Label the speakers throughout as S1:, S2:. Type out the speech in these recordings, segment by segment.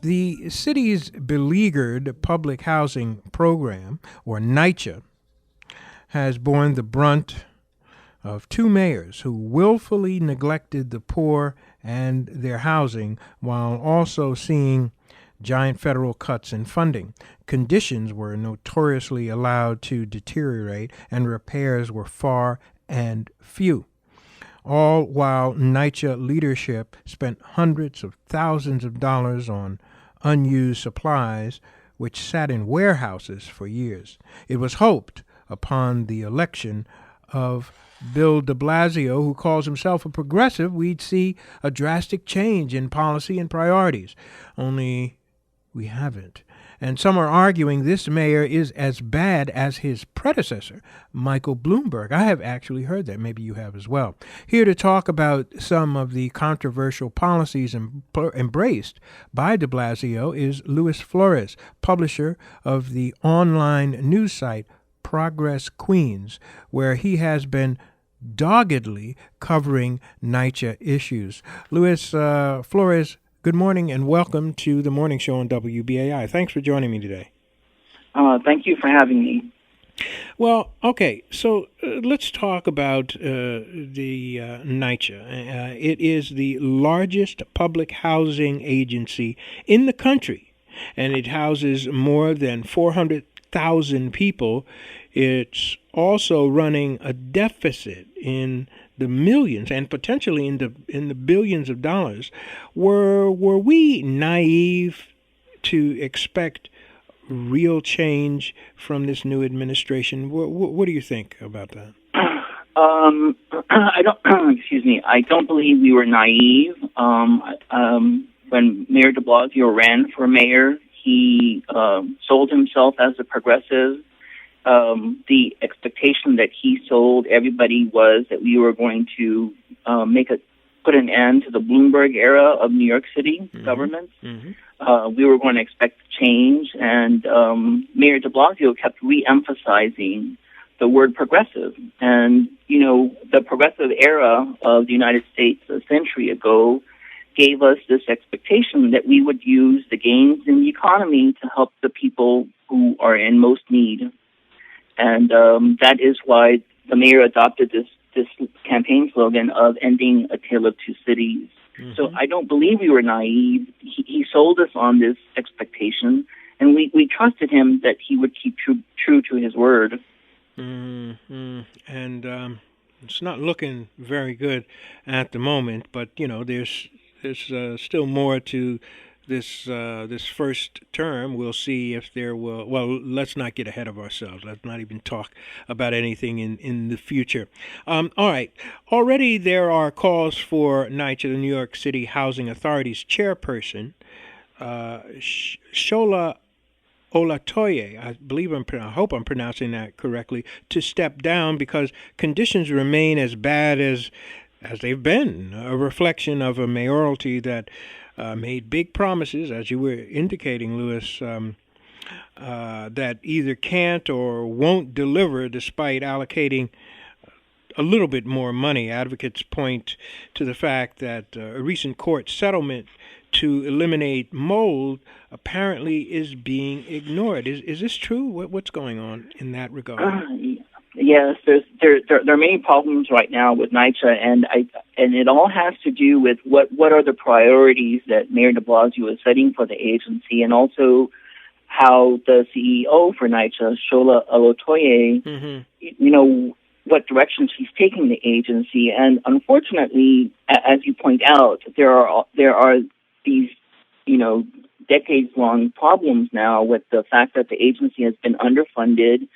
S1: The city's beleaguered public housing program, or NYCHA, has borne the brunt of two mayors who willfully neglected the poor and their housing while also seeing giant federal cuts in funding. Conditions were notoriously allowed to deteriorate, and repairs were far and few. All while NYCHA leadership spent hundreds of thousands of dollars on unused supplies which sat in warehouses for years. It was hoped, upon the election of Bill de Blasio, who calls himself a progressive, we'd see a drastic change in policy and priorities. Only we haven't. And some are arguing this mayor is as bad as his predecessor, Michael Bloomberg. I have actually heard that. Maybe you have as well. Here to talk about some of the controversial policies embraced by de Blasio is Luis Flores, publisher of the online news site Progress Queens, where he has been doggedly covering NYCHA issues. Luis Flores, good morning and welcome to the morning show on WBAI. Thanks for joining me today.
S2: Thank you for having me.
S1: Well, okay, so let's talk about the NYCHA. It is the largest public housing agency in the country, and it houses more than 400,000 people. It's also running a deficit in the millions and potentially in the billions of dollars. Were we naive to expect real change from this new administration? What do you think about that?
S2: I don't. Excuse me. I don't believe we were naive. When Mayor de Blasio ran for mayor, he sold himself as a progressive. The expectation that he sold everybody was that we were going to put an end to the Bloomberg era of New York City government. We were going to expect change, and Mayor de Blasio kept re-emphasizing the word progressive. And, you know, the progressive era of the United States a century ago gave us this expectation that we would use the gains in the economy to help the people who are in most need. And that is why the mayor adopted this campaign slogan of ending a tale of two cities. So I don't believe we were naive. He sold us on this expectation, and we trusted him that he would keep true to his word.
S1: And it's not looking very good at the moment, but, you know, there's still more to this first term. We'll see if there will. Well, let's not get ahead of ourselves. Let's not even talk about anything in the future. All right. Already there are calls for NYCHA, the New York City Housing Authority's chairperson, Shola Olatoye, I hope I'm pronouncing that correctly, to step down because conditions remain as bad as they've been, a reflection of a mayoralty that made big promises, as you were indicating, Louis, that either can't or won't deliver despite allocating a little bit more money. Advocates point to the fact that a recent court settlement to eliminate mold apparently is being ignored. Is this true? What's going on in that regard?
S2: Yes, there are many problems right now with NYCHA, and it all has to do with what are the priorities that Mayor de Blasio is setting for the agency, and also how the CEO for NYCHA, Shola Olatoye, you know, what direction she's taking the agency. And unfortunately, as you point out, there are these, you know, decades-long problems now with the fact that the agency has been underfunded.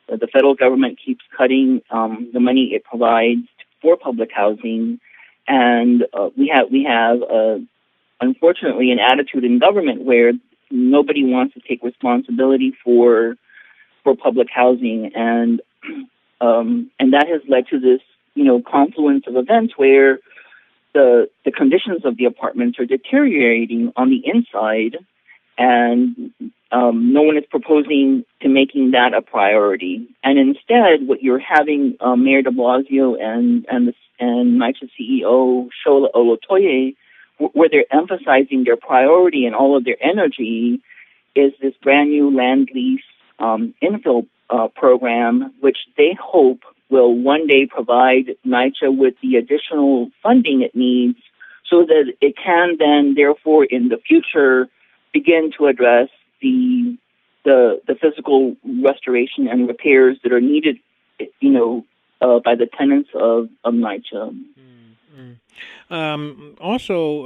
S2: The federal government keeps cutting the money it provides for public housing, and we have unfortunately an attitude in government where nobody wants to take responsibility for public housing, and that has led to this, you know, confluence of events where the conditions of the apartments are deteriorating on the inside, and no one is proposing to making that a priority. And instead, what you're having Mayor de Blasio and NYCHA CEO Shola Olatoye where they're emphasizing their priority and all of their energy is this brand new land lease infill program, which they hope will one day provide NYCHA with the additional funding it needs so that it can then, therefore, in the future, begin to address the physical restoration and repairs that are needed, by the tenants of NYCHA.
S1: Also,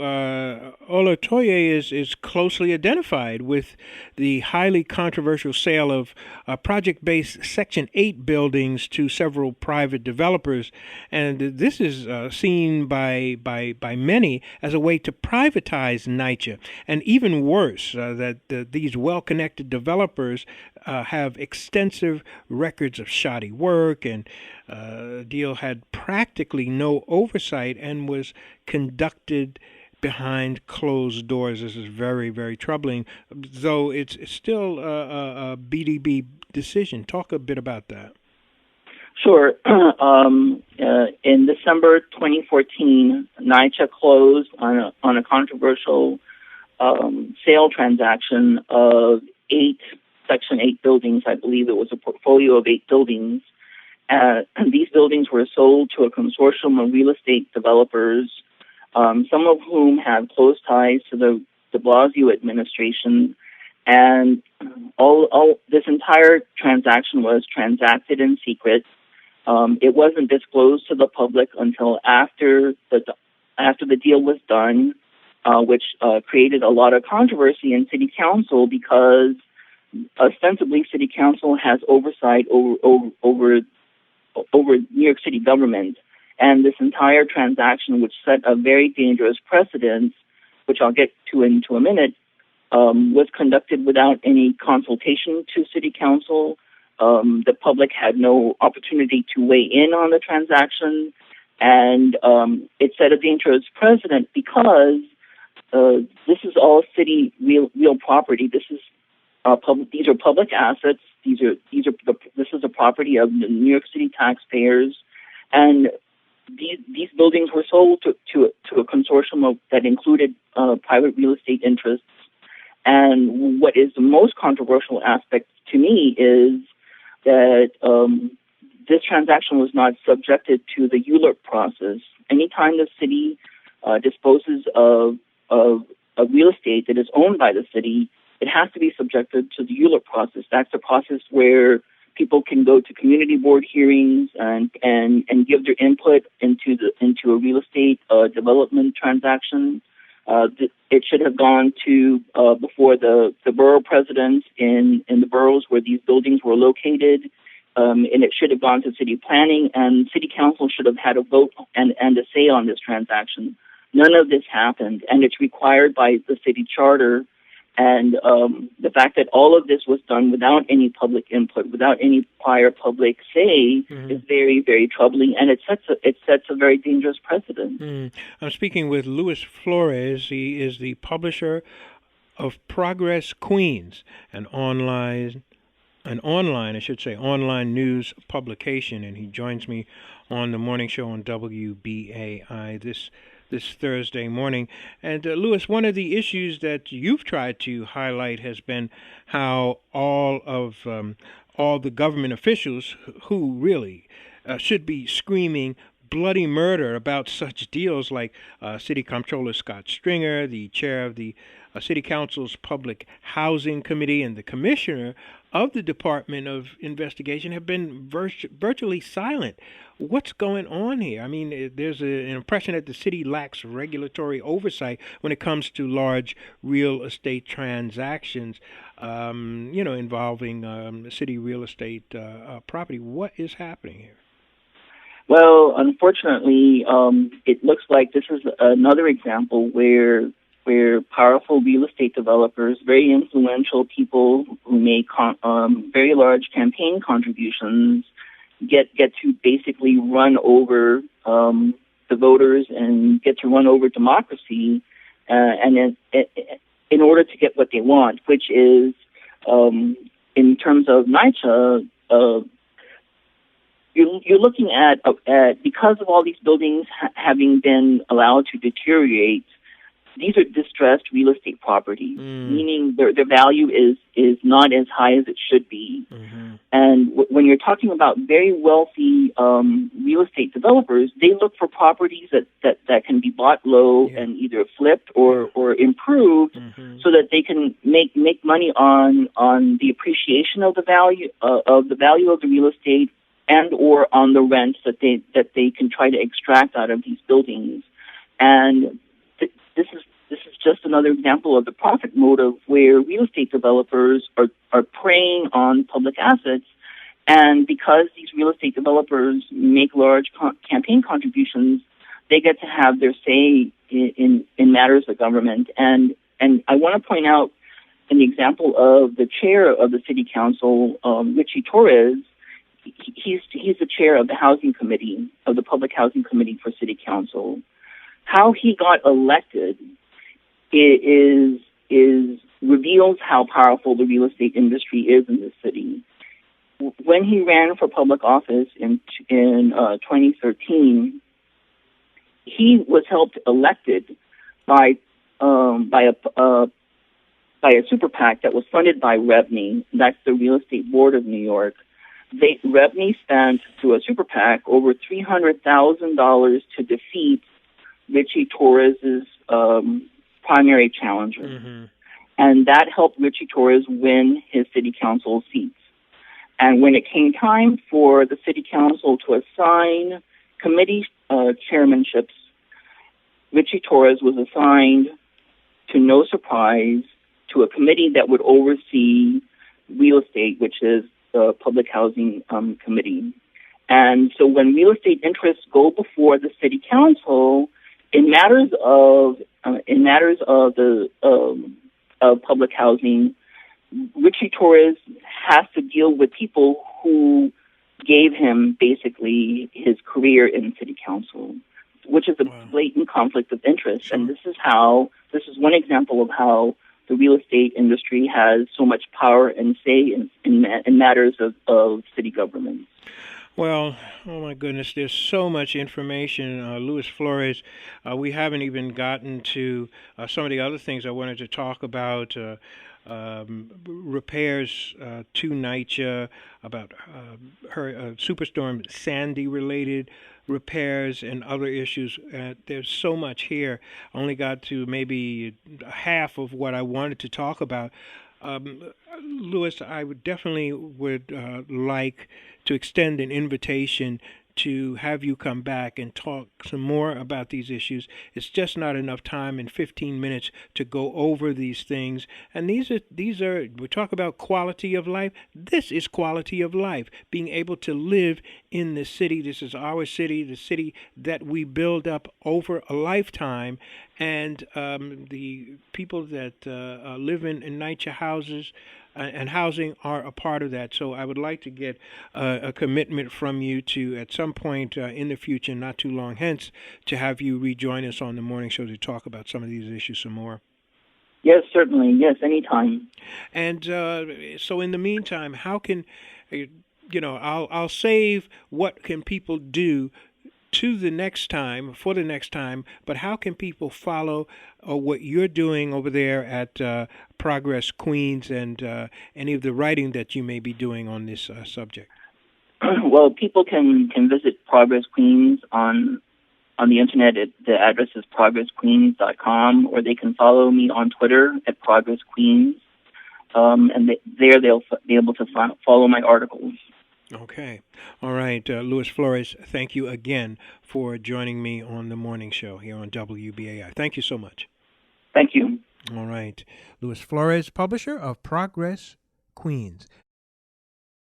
S1: Olatoye is closely identified with the highly controversial sale of project-based Section 8 buildings to several private developers, and this is seen by many as a way to privatize NYCHA, and even worse, that these well-connected developers have extensive records of shoddy work, and the deal had practically no oversight and was conducted behind closed doors. This is very, very troubling, though it's still a BDB decision. Talk a bit about that.
S2: Sure. In December 2014, NYCHA closed on a controversial sale transaction of 8 Section 8 buildings. I believe it was a portfolio of 8 buildings. These buildings were sold to a consortium of real estate developers, some of whom have close ties to the de Blasio administration. And all this entire transaction was transacted in secret. It wasn't disclosed to the public until after the deal was done, which created a lot of controversy in City Council because ostensibly City Council has oversight over New York City government. And this entire transaction, which set a very dangerous precedent, which I'll get to into a minute, was conducted without any consultation to City Council. The public had no opportunity to weigh in on the transaction, and it set a dangerous precedent because this is all city real property. This is these are public assets. This is the property of the New York City taxpayers, and these buildings were sold to a consortium that included private real estate interests. And what is the most controversial aspect to me is that this transaction was not subjected to the ULURP process. Anytime the city disposes of real estate that is owned by the city, it has to be subjected to the ULURP process. That's the process where people can go to community board hearings and give their input into a real estate development transaction. It should have gone to before the borough presidents in the boroughs where these buildings were located, and it should have gone to city planning, and City Council should have had a vote and a say on this transaction. None of this happened, and it's required by the city charter. And the fact that all of this was done without any public input, without any prior public say, is very, very troubling, and it sets a very dangerous precedent.
S1: I'm speaking with Luis Flores. He is the publisher of Progress Queens, an online news publication, and he joins me on the morning show on WBAI this Thursday morning. And Louis, one of the issues that you've tried to highlight has been how all the government officials who really should be screaming bloody murder about such deals, like City Comptroller Scott Stringer, the chair of the City Council's Public Housing Committee, and the commissioner of the Department of Investigation, have been virtually silent. What's going on here? I mean, there's an impression that the city lacks regulatory oversight when it comes to large real estate transactions, involving city real estate property. What is happening here?
S2: Well, unfortunately, it looks like this is another example where powerful real estate developers, very influential people who make very large campaign contributions, get to basically run over the voters and get to run over democracy, and in order to get what they want, which is, in terms of NYCHA, you're looking at because of all these buildings having been allowed to deteriorate, these are distressed real estate properties, meaning their value is not as high as it should be.
S1: Mm-hmm.
S2: And when you're talking about very wealthy real estate developers, they look for properties that can be bought low and either flipped or improved, so that they can make money on the appreciation of the value of the real estate, and or on the rent that they can try to extract out of these buildings. And this is just another example of the profit motive, where real estate developers are preying on public assets. And because these real estate developers make large campaign contributions, they get to have their say in matters of government. And I want to point out an example of the chair of the city council, Richie Torres. He's the chair of the housing committee, of the public housing committee for city council. How he got elected reveals how powerful the real estate industry is in this city. When he ran for public office in 2013, he was helped elected by a super PAC that was funded by REBNY. That's the Real Estate Board of New York. REBNY spent through a super PAC over $300,000 to defeat Richie Torres's primary challenger. And that helped Richie Torres win his city council seats. And when it came time for the city council to assign committee chairmanships, Richie Torres was assigned, to no surprise, to a committee that would oversee real estate, which is the public housing committee. And so when real estate interests go before the city council in matters of public housing, Richie Torres has to deal with people who gave him basically his career in city council, which is a blatant conflict of interest. Sure. And this is one example of how the real estate industry has so much power and say in matters of city government.
S1: Well, oh my goodness, there's so much information. Luis Flores, we haven't even gotten to some of the other things I wanted to talk about. Repairs to NYCHA, about Superstorm Sandy related repairs and other issues. There's so much here. I only got to maybe half of what I wanted to talk about. Louis, I would definitely like to extend an invitation to have you come back and talk some more about these issues. It's just not enough time in 15 minutes to go over these things. And these are we talk about quality of life. This is quality of life, being able to live in the city. This is our city, the city that we build up over a lifetime. And the people that live in NYCHA houses and housing are a part of that. So I would like to get a commitment from you to, at some point in the future, not too long hence, to have you rejoin us on the morning show to talk about some of these issues some more.
S2: Yes, certainly. Yes, anytime.
S1: And so in the meantime, how can, I'll save what can people do for the next time, but how can people follow what you're doing over there at Progress Queens and any of the writing that you may be doing on this subject?
S2: Well, people can visit Progress Queens on the internet. The address is progressqueens.com, or they can follow me on Twitter at Progress Queens, and there they'll be able to follow my articles.
S1: Okay. All right. Luis Flores, thank you again for joining me on the morning show here on WBAI. Thank you so much.
S2: Thank you.
S1: All right. Luis Flores, publisher of Progress Queens.